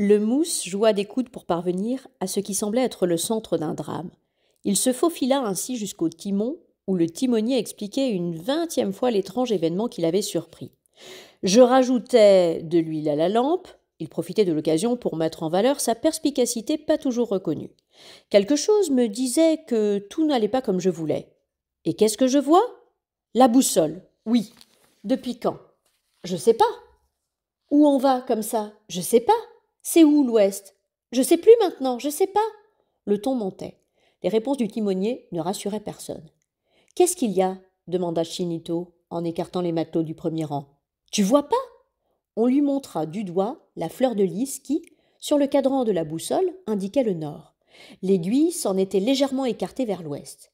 Le mousse joua des coudes pour parvenir à ce qui semblait être le centre d'un drame. Il se faufila ainsi jusqu'au timon, où le timonier expliquait une 20e fois l'étrange événement qu'il avait surpris. Je rajoutais de l'huile à la lampe. Il profitait de l'occasion pour mettre en valeur sa perspicacité pas toujours reconnue. Quelque chose me disait que tout n'allait pas comme je voulais. Et qu'est-ce que je vois? La boussole. Oui. Depuis quand? Je sais pas. Où on va comme ça? Je sais pas. C'est où l'ouest? Je sais plus maintenant, je sais pas. Le ton montait. Les réponses du timonier ne rassuraient personne. Qu'est-ce qu'il y a? Demanda Chinito en écartant les matelots du premier rang. Tu vois pas? On lui montra du doigt la fleur de lys qui, sur le cadran de la boussole, indiquait le nord. L'aiguille s'en était légèrement écartée vers l'ouest.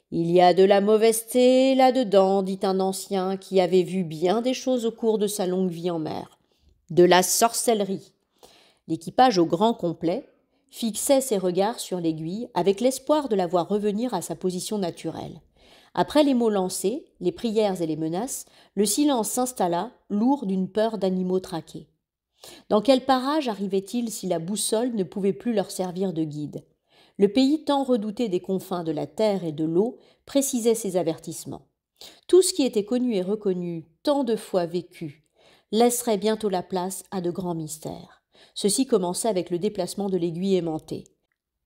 Il y a de la mauvaiseté là-dedans, dit un ancien qui avait vu bien des choses au cours de sa longue vie en mer. De la sorcellerie. L'équipage au grand complet fixait ses regards sur l'aiguille avec l'espoir de la voir revenir à sa position naturelle. Après les mots lancés, les prières et les menaces, le silence s'installa, lourd d'une peur d'animaux traqués. Dans quel parage arrivaient-ils si la boussole ne pouvait plus leur servir de guide? Le pays tant redouté des confins de la terre et de l'eau précisait ces avertissements. Tout ce qui était connu et reconnu, tant de fois vécu, laisserait bientôt la place à de grands mystères. Ceci commençait avec le déplacement de l'aiguille aimantée.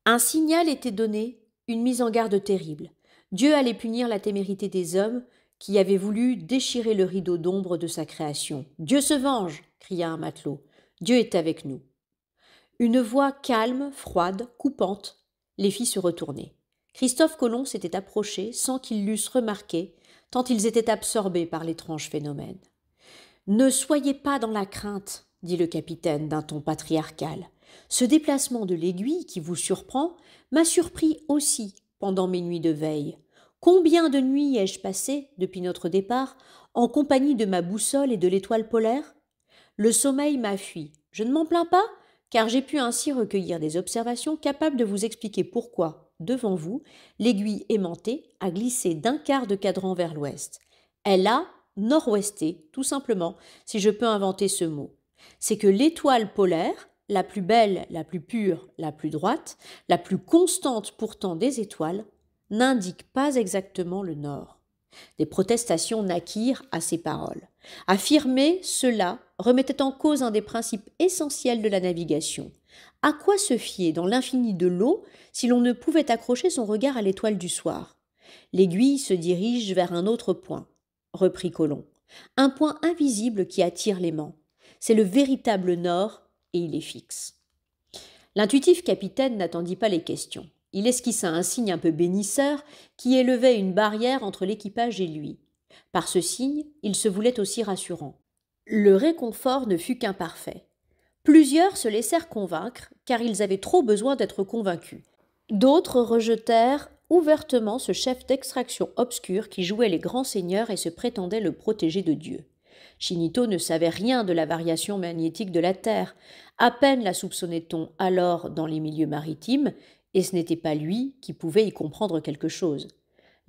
Un signal était donné, une mise en garde terrible. Dieu allait punir la témérité des hommes qui avaient voulu déchirer le rideau d'ombre de sa création. Dieu se venge, cria un matelot. Dieu est avec nous. Une voix calme, froide, coupante, les fit se retourner. Christophe Colomb s'était approché sans qu'ils l'eussent remarqué, tant ils étaient absorbés par l'étrange phénomène. Ne soyez pas dans la crainte, dit le capitaine d'un ton patriarcal. Ce déplacement de l'aiguille qui vous surprend m'a surpris aussi pendant mes nuits de veille. Combien de nuits ai-je passé, depuis notre départ, en compagnie de ma boussole et de l'étoile polaire? Le sommeil m'a fui. Je ne m'en plains pas, car j'ai pu ainsi recueillir des observations capables de vous expliquer pourquoi, devant vous, l'aiguille aimantée a glissé d'un quart de cadran vers l'ouest. Elle a nord-ouesté, tout simplement, si je peux inventer ce mot. C'est que l'étoile polaire, la plus belle, la plus pure, la plus droite, la plus constante pourtant des étoiles, n'indique pas exactement le nord. Des protestations naquirent à ces paroles. Affirmer cela remettait en cause un des principes essentiels de la navigation. À quoi se fier dans l'infini de l'eau si l'on ne pouvait accrocher son regard à l'étoile du soir? L'aiguille se dirige vers un autre point, reprit Colomb. Un point invisible qui attire l'aimant. C'est le véritable nord et il est fixe. L'intuitif capitaine n'attendit pas les questions. Il esquissa un signe un peu bénisseur qui élevait une barrière entre l'équipage et lui. Par ce signe, il se voulait aussi rassurant. Le réconfort ne fut qu'imparfait. Plusieurs se laissèrent convaincre, car ils avaient trop besoin d'être convaincus. D'autres rejetèrent ouvertement ce chef d'extraction obscur qui jouait les grands seigneurs et se prétendait le protégé de Dieu. Chinito ne savait rien de la variation magnétique de la Terre. À peine la soupçonnait-on alors dans les milieux maritimes, et ce n'était pas lui qui pouvait y comprendre quelque chose.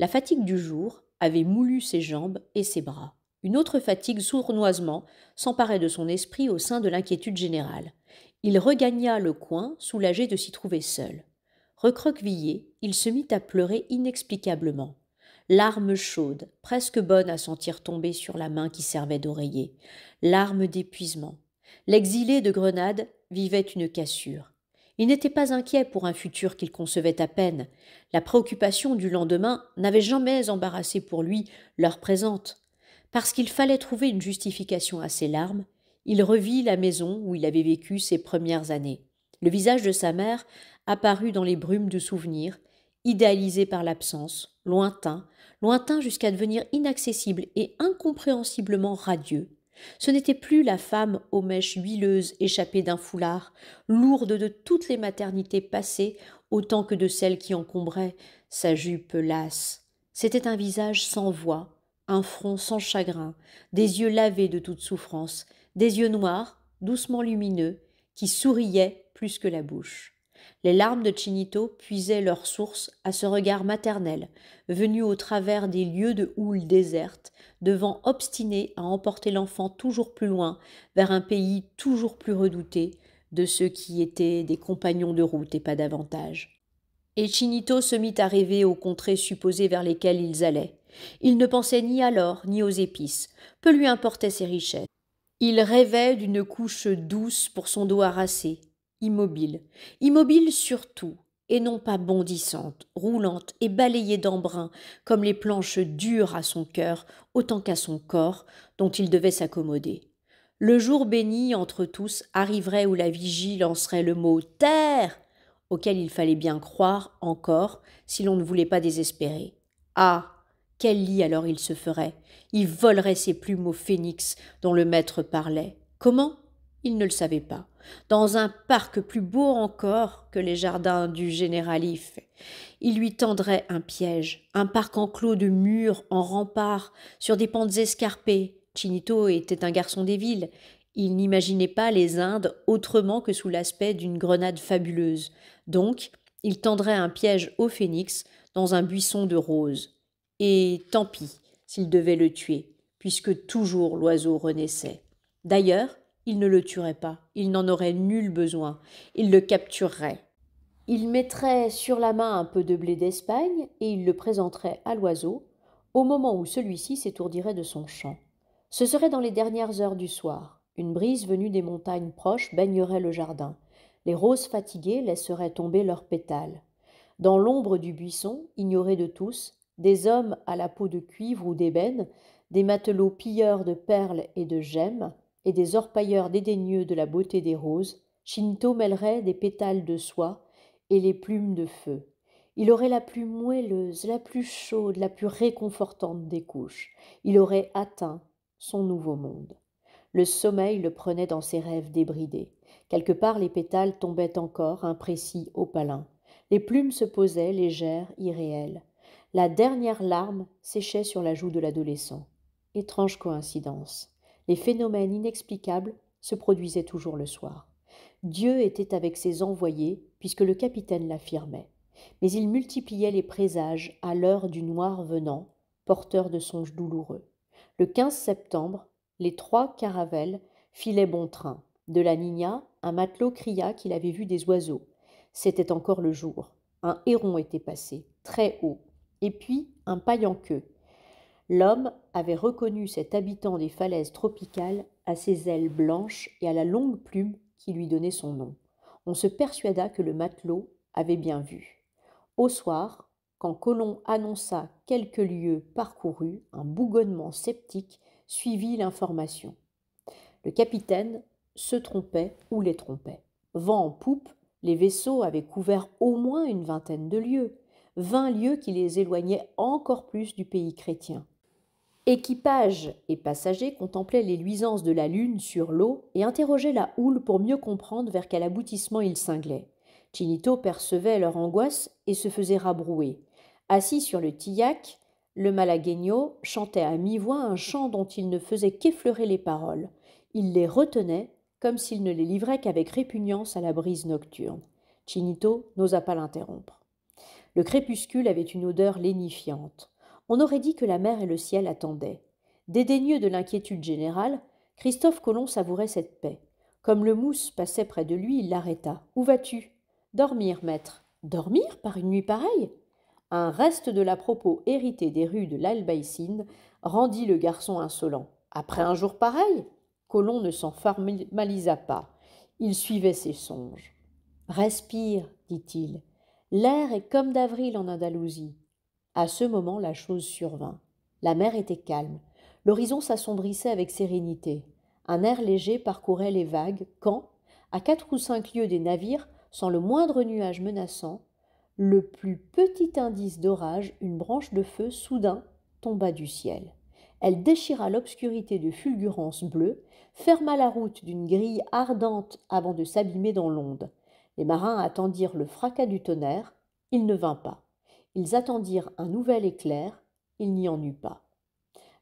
La fatigue du jour avait moulu ses jambes et ses bras. Une autre fatigue sournoisement s'emparait de son esprit au sein de l'inquiétude générale. Il regagna le coin, soulagé de s'y trouver seul. Recroquevillé, il se mit à pleurer inexplicablement. Larmes chaudes, presque bonnes à sentir tomber sur la main qui servait d'oreiller. Larmes d'épuisement. L'exilé de Grenade vivait une cassure. Il n'était pas inquiet pour un futur qu'il concevait à peine. La préoccupation du lendemain n'avait jamais embarrassé pour lui l'heure présente. Parce qu'il fallait trouver une justification à ses larmes, il revit la maison où il avait vécu ses premières années. Le visage de sa mère apparut dans les brumes de souvenirs, idéalisé par l'absence, lointain, lointain jusqu'à devenir inaccessible et incompréhensiblement radieux. Ce n'était plus la femme aux mèches huileuses échappée d'un foulard, lourde de toutes les maternités passées autant que de celles qui encombraient sa jupe lasse. C'était un visage sans voix, un front sans chagrin, des yeux lavés de toute souffrance, des yeux noirs, doucement lumineux, qui souriaient plus que la bouche. Les larmes de Chinito puisaient leur source à ce regard maternel, venu au travers des lieux de houle déserte, de vent obstiné à emporter l'enfant toujours plus loin, vers un pays toujours plus redouté, de ceux qui étaient des compagnons de route et pas davantage. Et Chinito se mit à rêver aux contrées supposées vers lesquelles ils allaient. Il ne pensait ni à l'or ni aux épices, peu lui importaient ses richesses. Il rêvait d'une couche douce pour son dos harassé, immobile surtout, et non pas bondissante, roulante et balayée d'embrun comme les planches dures à son cœur autant qu'à son corps dont il devait s'accommoder. Le jour béni entre tous arriverait où la vigie lancerait le mot « terre » auquel il fallait bien croire encore si l'on ne voulait pas désespérer. Ah, quel lit alors il se ferait! Il volerait ses plumes au phénix dont le maître parlait. Comment? Il ne le savait pas. Dans un parc plus beau encore que les jardins du généralif. Il lui tendrait un piège, un parc enclos de murs en rempart, sur des pentes escarpées. Chinito était un garçon des villes. Il n'imaginait pas les Indes autrement que sous l'aspect d'une grenade fabuleuse. Donc, il tendrait un piège au phénix dans un buisson de roses. Et tant pis s'il devait le tuer, puisque toujours l'oiseau renaissait. D'ailleurs, il ne le tuerait pas, il n'en aurait nul besoin, il le capturerait. Il mettrait sur la main un peu de blé d'Espagne et il le présenterait à l'oiseau, au moment où celui-ci s'étourdirait de son chant. Ce serait dans les dernières heures du soir. Une brise venue des montagnes proches baignerait le jardin. Les roses fatiguées laisseraient tomber leurs pétales. Dans l'ombre du buisson, ignoré de tous, des hommes à la peau de cuivre ou d'ébène, des matelots pilleurs de perles et de gemmes, et des orpailleurs dédaigneux de la beauté des roses, Shinto mêlerait des pétales de soie et les plumes de feu. Il aurait la plus moelleuse, la plus chaude, la plus réconfortante des couches. Il aurait atteint son nouveau monde. Le sommeil le prenait dans ses rêves débridés. Quelque part les pétales tombaient encore, imprécis, opalins. Les plumes se posaient, légères, irréelles. La dernière larme séchait sur la joue de l'adolescent. Étrange coïncidence. Les phénomènes inexplicables se produisaient toujours le soir. Dieu était avec ses envoyés, puisque le capitaine l'affirmait. Mais il multipliait les présages à l'heure du noir venant, porteur de songes douloureux. Le 15 septembre, les 3 caravelles filaient bon train. De la Nina, un matelot cria qu'il avait vu des oiseaux. C'était encore le jour. Un héron était passé, très haut, et puis un pailles-en-queue. L'homme avait reconnu cet habitant des falaises tropicales à ses ailes blanches et à la longue plume qui lui donnait son nom. On se persuada que le matelot avait bien vu. Au soir, quand Colomb annonça quelques lieues parcourues, un bougonnement sceptique suivit l'information. Le capitaine se trompait ou les trompait. Vent en poupe, les vaisseaux avaient couvert au moins une vingtaine de lieues, 20 lieues qui les éloignaient encore plus du pays chrétien. Équipage et passagers contemplaient les luisances de la lune sur l'eau et interrogeaient la houle pour mieux comprendre vers quel aboutissement ils cinglaient. Chinito percevait leur angoisse et se faisait rabrouer. Assis sur le tillac, le malagueño chantait à mi-voix un chant dont il ne faisait qu'effleurer les paroles. Il les retenait comme s'il ne les livrait qu'avec répugnance à la brise nocturne. Chinito n'osa pas l'interrompre. Le crépuscule avait une odeur lénifiante. On aurait dit que la mer et le ciel attendaient. Dédaigneux de l'inquiétude générale, Christophe Colomb savourait cette paix. Comme le mousse passait près de lui, il l'arrêta. « Où vas-tu » ?»« Dormir, maître. »« Dormir par une nuit pareille ?» Un reste de la propos hérité des rues de l'Albaïcine rendit le garçon insolent. « Après un jour pareil ?» Colomb ne s'en formalisa pas. Il suivait ses songes. « Respire, dit-il. L'air est comme d'avril en Andalousie. » À ce moment, la chose survint. La mer était calme. L'horizon s'assombrissait avec sérénité. Un air léger parcourait les vagues quand, à 4 ou 5 lieues des navires, sans le moindre nuage menaçant, le plus petit indice d'orage, une branche de feu, soudain tomba du ciel. Elle déchira l'obscurité de fulgurances bleues, ferma la route d'une grille ardente avant de s'abîmer dans l'onde. Les marins attendirent le fracas du tonnerre. Il ne vint pas. Ils attendirent un nouvel éclair. Il n'y en eut pas.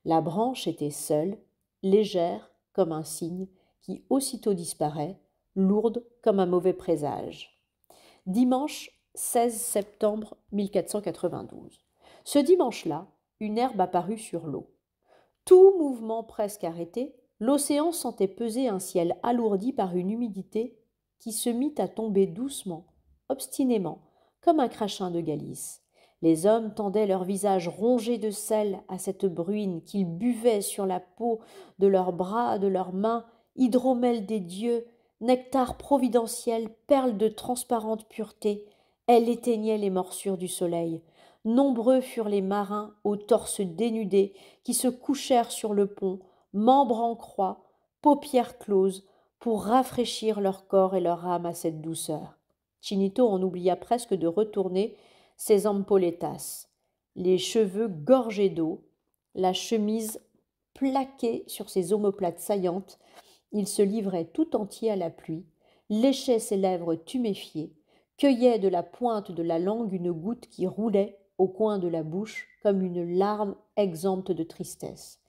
La branche était seule, légère comme un cygne qui aussitôt disparaît, lourde comme un mauvais présage. Dimanche 16 septembre 1492. Ce dimanche-là, une herbe apparut sur l'eau. Tout mouvement presque arrêté, l'océan sentait peser un ciel alourdi par une humidité qui se mit à tomber doucement, obstinément, comme un crachin de Galice. Les hommes tendaient leurs visages rongés de sel à cette bruine qu'ils buvaient sur la peau de leurs bras, de leurs mains, hydromel des dieux, nectar providentiel, perle de transparente pureté. Elle éteignait les morsures du soleil. Nombreux furent les marins aux torses dénudés qui se couchèrent sur le pont, membres en croix, paupières closes, pour rafraîchir leur corps et leur âme à cette douceur. Chinito en oublia presque de retourner ses ampolletas, les cheveux gorgés d'eau, la chemise plaquée sur ses omoplates saillantes. Il se livrait tout entier à la pluie, léchait ses lèvres tuméfiées, cueillait de la pointe de la langue une goutte qui roulait au coin de la bouche comme une larme exempte de tristesse.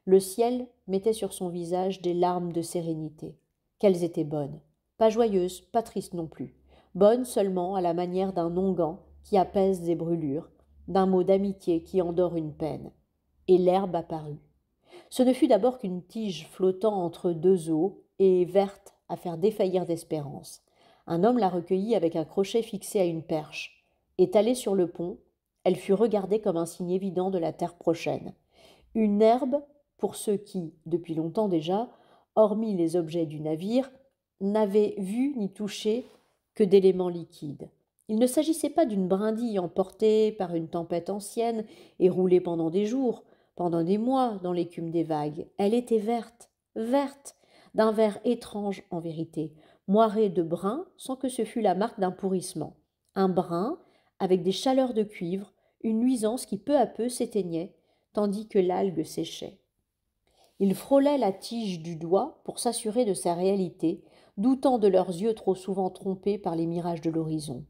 Le ciel mettait sur son visage des larmes de sérénité. Qu'elles étaient bonnes, pas joyeuses, pas tristes non plus, bonnes seulement à la manière d'un onguent qui apaise des brûlures, d'un mot d'amitié qui endort une peine. Et l'herbe apparut. Ce ne fut d'abord qu'une tige flottant entre deux eaux et verte à faire défaillir d'espérance. Un homme la recueillit avec un crochet fixé à une perche. Étalée sur le pont, elle fut regardée comme un signe évident de la terre prochaine. Une herbe pour ceux qui, depuis longtemps déjà, hormis les objets du navire, n'avaient vu ni touché que d'éléments liquides. Il ne s'agissait pas d'une brindille emportée par une tempête ancienne et roulée pendant des jours, pendant des mois dans l'écume des vagues. Elle était verte, verte, d'un vert étrange en vérité, moirée de brun sans que ce fût la marque d'un pourrissement. Un brun avec des chaleurs de cuivre, une nuisance qui peu à peu s'éteignait, tandis que l'algue séchait. Il frôlait la tige du doigt pour s'assurer de sa réalité, doutant de leurs yeux trop souvent trompés par les mirages de l'horizon.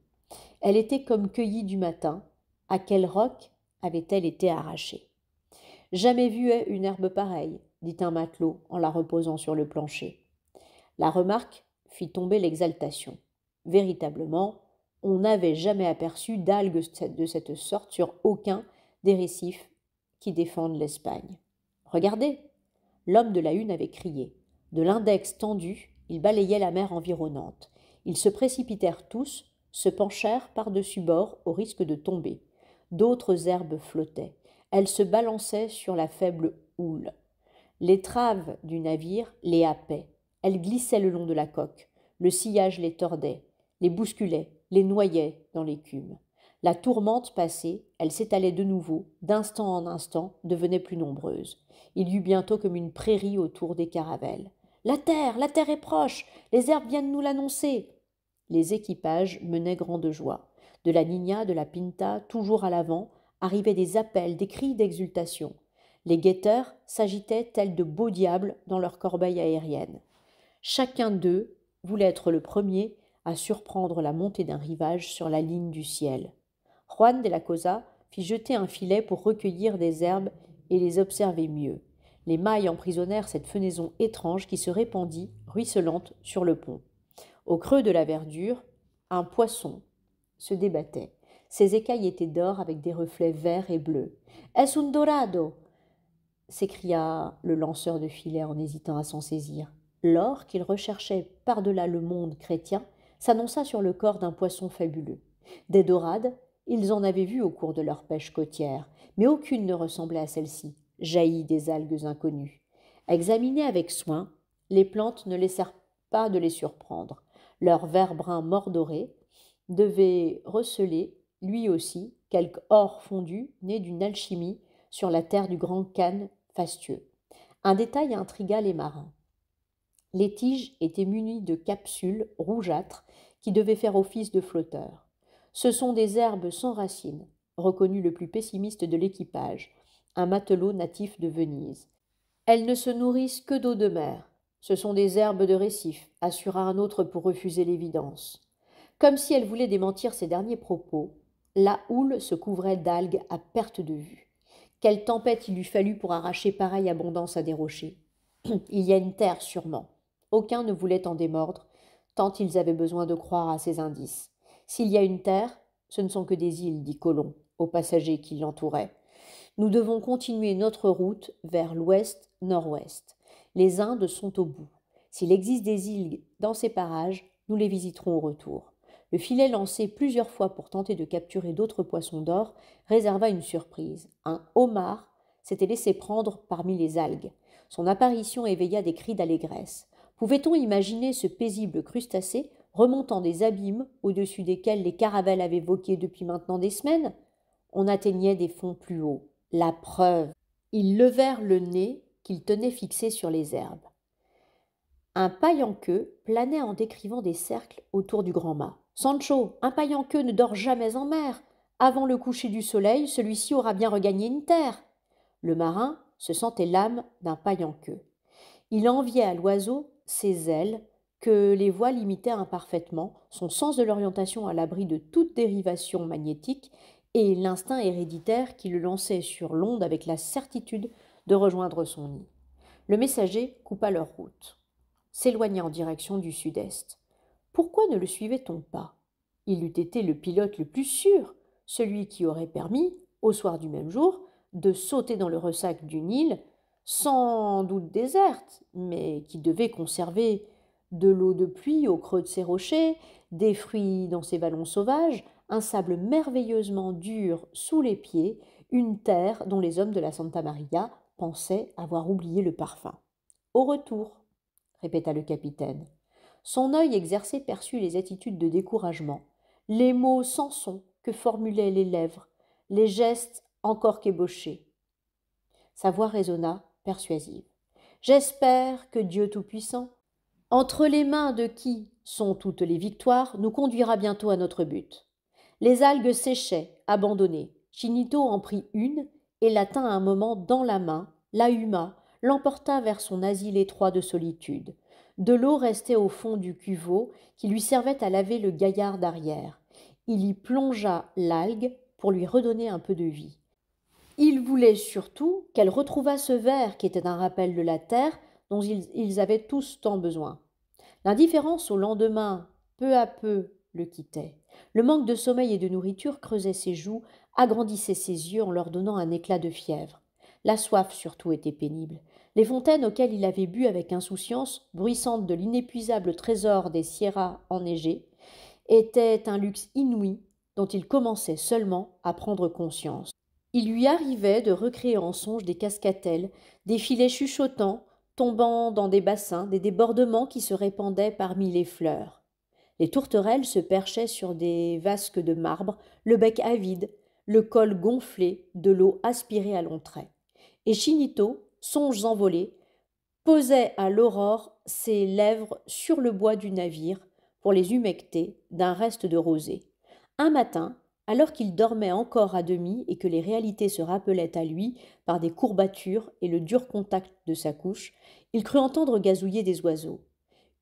Elle était comme cueillie du matin. À quel roc avait-elle été arrachée? Jamais vu une herbe pareille, dit un matelot en la reposant sur le plancher. La remarque fit tomber l'exaltation. Véritablement, on n'avait jamais aperçu d'algues de cette sorte sur aucun des récifs qui défendent l'Espagne. Regardez! L'homme de la hune avait crié. De l'index tendu, il balayait la mer environnante. Ils se précipitèrent tous, se penchèrent par-dessus bord au risque de tomber. D'autres herbes flottaient. Elles se balançaient sur la faible houle. L'étrave du navire les happait. Elles glissaient le long de la coque. Le sillage les tordait, les bousculait, les noyait dans l'écume. La tourmente passée, elle s'étalait de nouveau, d'instant en instant, devenait plus nombreuse. Il y eut bientôt comme une prairie autour des caravelles. La terre est proche, les herbes viennent nous l'annoncer. Les équipages menaient grande joie. De la Niña, de la Pinta, toujours à l'avant, arrivaient des appels, des cris d'exultation. Les guetteurs s'agitaient tels de beaux diables dans leurs corbeilles aériennes. Chacun d'eux voulait être le premier à surprendre la montée d'un rivage sur la ligne du ciel. Juan de la Cosa fit jeter un filet pour recueillir des herbes et les observer mieux. Les mailles emprisonnèrent cette fenaison étrange qui se répandit, ruisselante, sur le pont. Au creux de la verdure, un poisson se débattait. Ses écailles étaient d'or avec des reflets verts et bleus. « Es un dorado !» s'écria le lanceur de filet en hésitant à s'en saisir. L'or qu'il recherchait par-delà le monde chrétien s'annonça sur le corps d'un poisson fabuleux. Des dorades, ils en avaient vu au cours de leur pêche côtière, mais aucune ne ressemblait à celle-ci, jaillie des algues inconnues. Examinées avec soin, les plantes ne laissèrent pas de les surprendre. Leur vert brun mordoré devait receler, lui aussi, quelque or fondu né d'une alchimie sur la terre du grand Khan fastueux. Un détail intrigua les marins. Les tiges étaient munies de capsules rougeâtres qui devaient faire office de flotteurs. Ce sont des herbes sans racines, reconnut le plus pessimiste de l'équipage, un matelot natif de Venise. Elles ne se nourrissent que d'eau de mer. Ce sont des herbes de récif, assura un autre pour refuser l'évidence. Comme si elle voulait démentir ces derniers propos, la houle se couvrait d'algues à perte de vue. Quelle tempête il eût fallu pour arracher pareille abondance à des rochers. Il y a une terre sûrement. Aucun ne voulait en démordre, tant ils avaient besoin de croire à ces indices. S'il y a une terre, ce ne sont que des îles, dit Colomb, aux passagers qui l'entouraient. Nous devons continuer notre route vers l'ouest-nord-ouest. Les Indes sont au bout. S'il existe des îles dans ces parages, Nous les visiterons au retour. Le filet lancé plusieurs fois pour tenter de capturer d'autres poissons d'or réserva une surprise. Un homard s'était laissé prendre parmi les algues. Son apparition éveilla des cris d'allégresse. Pouvait-on imaginer ce paisible crustacé remontant des abîmes au-dessus desquels les caravelles avaient vogué depuis maintenant des semaines? On atteignait des fonds plus hauts. La preuve. Ils levèrent le nez qu'ils tenaient fixé sur les herbes. Un paille-en-queue planait en décrivant des cercles autour du grand mât. Sancho, un paille-en-queue ne dort jamais en mer. Avant le coucher du soleil, celui-ci aura bien regagné une terre. Le marin se sentait l'âme d'un paille-en-queue. Il enviait à l'oiseau ses ailes, que les voiles imitaient imparfaitement, son sens de l'orientation à l'abri de toute dérivation magnétique et l'instinct héréditaire qui le lançait sur l'onde avec la certitude de rejoindre son nid. Le messager coupa leur route, s'éloigna en direction du sud-est. Pourquoi ne le suivait-on pas? Il eût été le pilote le plus sûr, celui qui aurait permis, au soir du même jour, de sauter dans le ressac d'une île, sans doute déserte, mais qui devait conserver de l'eau de pluie au creux de ses rochers, des fruits dans ses vallons sauvages, un sable merveilleusement dur sous les pieds, une terre dont les hommes de la Santa Maria pensaient avoir oublié le parfum. Au retour, répéta le capitaine. Son œil exercé perçut les attitudes de découragement, les mots sans son que formulaient les lèvres, les gestes encore qu'ébauchés. Sa voix résonna, persuasive. J'espère que Dieu Tout-Puissant, entre les mains de qui sont toutes les victoires, nous conduira bientôt à notre but. Les algues séchaient, abandonnées. Chinito en prit une et la tint un moment dans la main, la huma, l'emporta vers son asile étroit de solitude. De l'eau restait au fond du cuveau qui lui servait à laver le gaillard d'arrière. Il y plongea l'algue pour lui redonner un peu de vie. Il voulait surtout qu'elle retrouvât ce verre qui était un rappel de la terre dont ils avaient tous tant besoin. L'indifférence au lendemain, peu à peu, le quittait. Le manque de sommeil et de nourriture creusait ses joues, agrandissait ses yeux en leur donnant un éclat de fièvre. La soif surtout était pénible. Les fontaines auxquelles il avait bu avec insouciance, bruissantes de l'inépuisable trésor des sierras enneigées, étaient un luxe inouï dont il commençait seulement à prendre conscience. Il lui arrivait de recréer en songe des cascatelles, des filets chuchotants, tombant dans des bassins, des débordements qui se répandaient parmi les fleurs. Les tourterelles se perchaient sur des vasques de marbre, le bec avide, le col gonflé, de l'eau aspirée à longs traits. Et Chinito, songes envolés, posait à l'aurore ses lèvres sur le bois du navire pour les humecter d'un reste de rosée. Un matin, alors qu'il dormait encore à demi et que les réalités se rappelaient à lui par des courbatures et le dur contact de sa couche, il crut entendre gazouiller des oiseaux.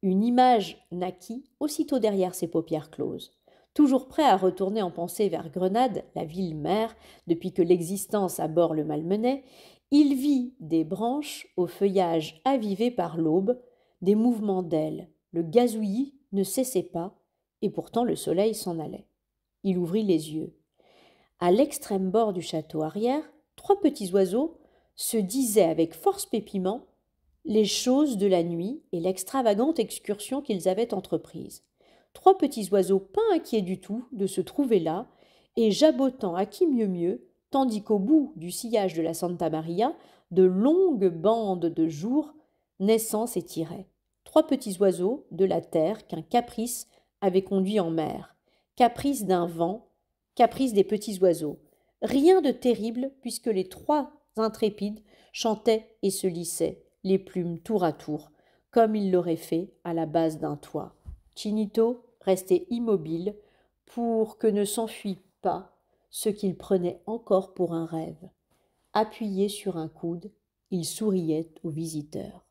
Une image naquit aussitôt derrière ses paupières closes. Toujours prêt à retourner en pensée vers Grenade, la ville mère, depuis que l'existence à bord le malmenait, il vit des branches au feuillage avivé par l'aube, des mouvements d'ailes. Le gazouillis ne cessait pas, et pourtant le soleil s'en allait. Il ouvrit les yeux. À l'extrême bord du château arrière, 3 petits oiseaux se disaient avec force pépiment les choses de la nuit et l'extravagante excursion qu'ils avaient entreprise. 3 petits oiseaux pas inquiets du tout de se trouver là et jabotant à qui mieux, tandis qu'au bout du sillage de la Santa Maria, de longues bandes de jour naissant s'étiraient. 3 petits oiseaux de la terre qu'un caprice avait conduits en mer. Caprice d'un vent, caprice des petits oiseaux. Rien de terrible puisque les 3 intrépides chantaient et se lissaient, les plumes tour à tour, comme ils l'auraient fait à la base d'un toit. Chinito restait immobile pour que ne s'enfuît pas ce qu'il prenait encore pour un rêve. Appuyé sur un coude, il souriait aux visiteurs.